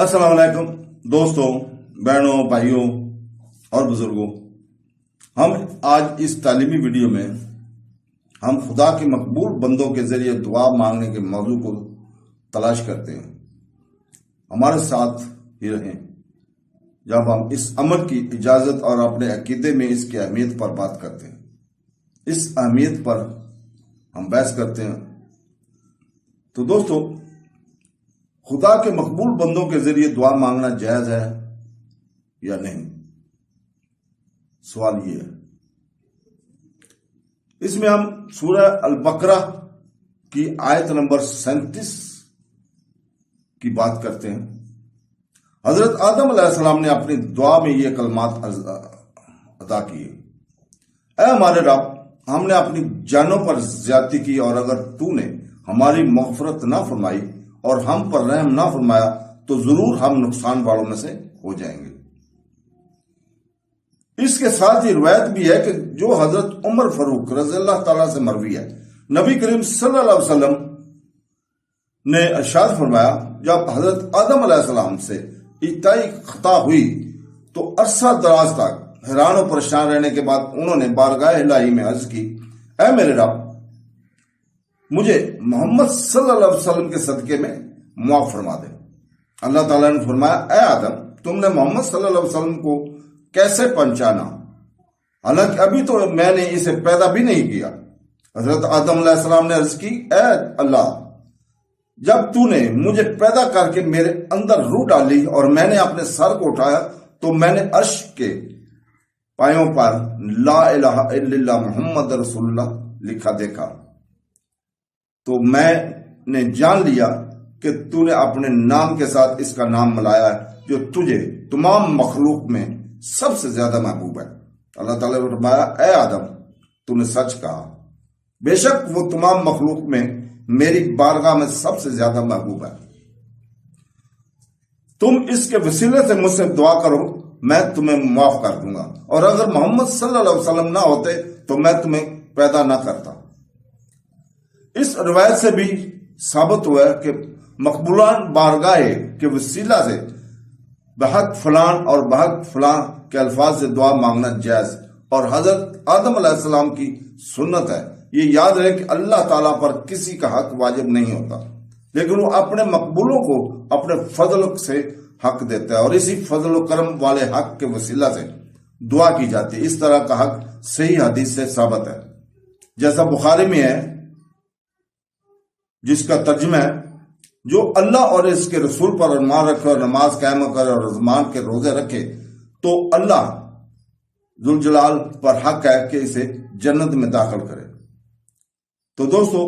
السلام علیکم دوستوں، بہنوں، بھائیوں اور بزرگوں، ہم آج اس تعلیمی ویڈیو میں ہم خدا کے مقبول بندوں کے ذریعے دعا مانگنے کے موضوع کو تلاش کرتے ہیں۔ ہمارے ساتھ ہی رہیں جب ہم اس عمل کی اجازت اور اپنے عقیدے میں اس کی اہمیت پر بات کرتے ہیں۔ اس اہمیت پر ہم بحث کرتے ہیں۔ تو دوستوں، خدا کے مقبول بندوں کے ذریعے دعا مانگنا جائز ہے یا نہیں؟ سوال یہ ہے۔ اس میں ہم سورہ البقرہ کی آیت نمبر 37 کی بات کرتے ہیں۔ حضرت آدم علیہ السلام نے اپنی دعا میں یہ کلمات ادا کیے: اے ہمارے رب، ہم نے اپنی جانوں پر زیادتی کی، اور اگر تو نے ہماری مغفرت نہ فرمائی اور ہم پر رحم نہ فرمایا تو ضرور ہم نقصان والوں میں سے ہو جائیں گے۔ اس کے ساتھ یہ روایت بھی ہے کہ جو حضرت عمر فاروق رضی اللہ تعالیٰ سے مروی ہے، نبی کریم صلی اللہ علیہ وسلم نے ارشاد فرمایا، جب حضرت آدم علیہ السلام سے ابتدائی خطا ہوئی تو عرصہ دراز تک حیران و پریشان رہنے کے بعد انہوں نے بارگاہ الہی میں عرض کی: اے میرے رب، مجھے محمد صلی اللہ علیہ وسلم کے صدقے میں معاف فرما دے۔ اللہ تعالیٰ نے فرمایا: اے آدم، تم نے محمد صلی اللہ علیہ وسلم کو کیسے پہچانا، حالانکہ ابھی تو میں نے اسے پیدا بھی نہیں کیا؟ حضرت آدم علیہ السلام نے عرض کی: اے اللہ، جب تو نے مجھے پیدا کر کے میرے اندر روح ڈالی اور میں نے اپنے سر کو اٹھایا تو میں نے عرش کے پایوں پر لا الہ الا اللہ محمد رسول اللہ لکھا دیکھا، تو میں نے جان لیا کہ تو نے اپنے نام کے ساتھ اس کا نام ملایا ہے جو تجھے تمام مخلوق میں سب سے زیادہ محبوب ہے۔ اللہ تعالیٰ نے فرمایا: اے آدم، تو نے سچ کہا، بے شک وہ تمام مخلوق میں میری بارگاہ میں سب سے زیادہ محبوب ہے۔ تم اس کے وسیلے سے مجھ سے دعا کرو، میں تمہیں معاف کر دوں گا، اور اگر محمد صلی اللہ علیہ وسلم نہ ہوتے تو میں تمہیں پیدا نہ کرتا۔ اس روایت سے بھی ثابت ہوا ہے کہ مقبولان بارگاہ کے وسیلہ سے بحق فلان اور بحق فلان کے الفاظ سے دعا مانگنا جائز اور حضرت آدم علیہ السلام کی سنت ہے۔ یہ یاد رہے کہ اللہ تعالیٰ پر کسی کا حق واجب نہیں ہوتا، لیکن وہ اپنے مقبولوں کو اپنے فضل سے حق دیتا ہے، اور اسی فضل و کرم والے حق کے وسیلہ سے دعا کی جاتی ہے۔ اس طرح کا حق صحیح حدیث سے ثابت ہے، جیسا بخاری میں ہے، جس کا ترجمہ ہے: جو اللہ اور اس کے رسول پر ایمان رکھے اور نماز قائم کرے اور رمضان کے روزے رکھے تو اللہ ذوالجلال پر حق ہے کہ اسے جنت میں داخل کرے۔ تو دوستو،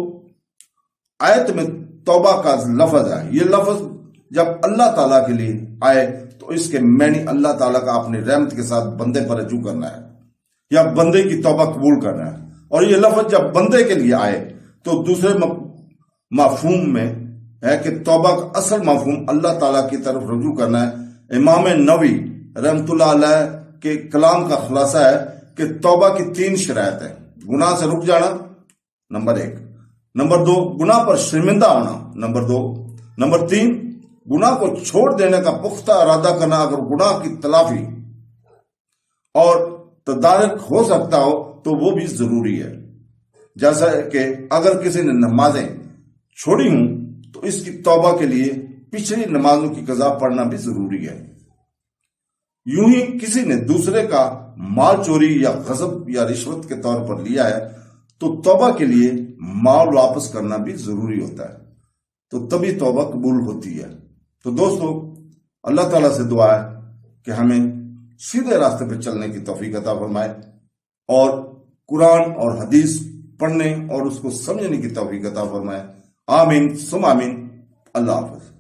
آیت میں توبہ کا لفظ ہے۔ یہ لفظ جب اللہ تعالیٰ کے لیے آئے تو اس کے معنی اللہ تعالیٰ کا اپنی رحمت کے ساتھ بندے پر رجوع کرنا ہے یا بندے کی توبہ قبول کرنا ہے، اور یہ لفظ جب بندے کے لیے آئے تو دوسرے مفہوم میں ہے کہ توبہ کا اصل مفہوم اللہ تعالیٰ کی طرف رجوع کرنا ہے۔ امام نووی رحمۃ اللہ علیہ کے کلام کا خلاصہ ہے کہ توبہ کی 3 شرائط ہیں: گناہ سے رک جانا نمبر 1، نمبر 2 گناہ پر شرمندہ ہونا نمبر 2، نمبر 3 گناہ کو چھوڑ دینے کا پختہ ارادہ کرنا اگر گناہ کی تلافی اور تدارک ہو سکتا ہو تو وہ بھی ضروری ہے۔ جیسا کہ اگر کسی نے نمازیں چھوڑی ہوں تو اس کی توبہ کے لیے پچھلی نمازوں کی قضا پڑھنا بھی ضروری ہے۔ یوں ہی کسی نے دوسرے کا مال چوری یا غصب یا رشوت کے طور پر لیا ہے تو توبہ کے لیے مال واپس کرنا بھی ضروری ہوتا ہے، تو تبھی توبہ قبول ہوتی ہے۔ تو دوستو، اللہ تعالیٰ سے دعا ہے کہ ہمیں سیدھے راستے پہ چلنے کی توفیق عطا فرمائے اور قرآن اور حدیث پڑھنے اور اس کو سمجھنے کی توفیق عطا فرمائے۔ آمین ثم آمین۔ اللہ حافظ۔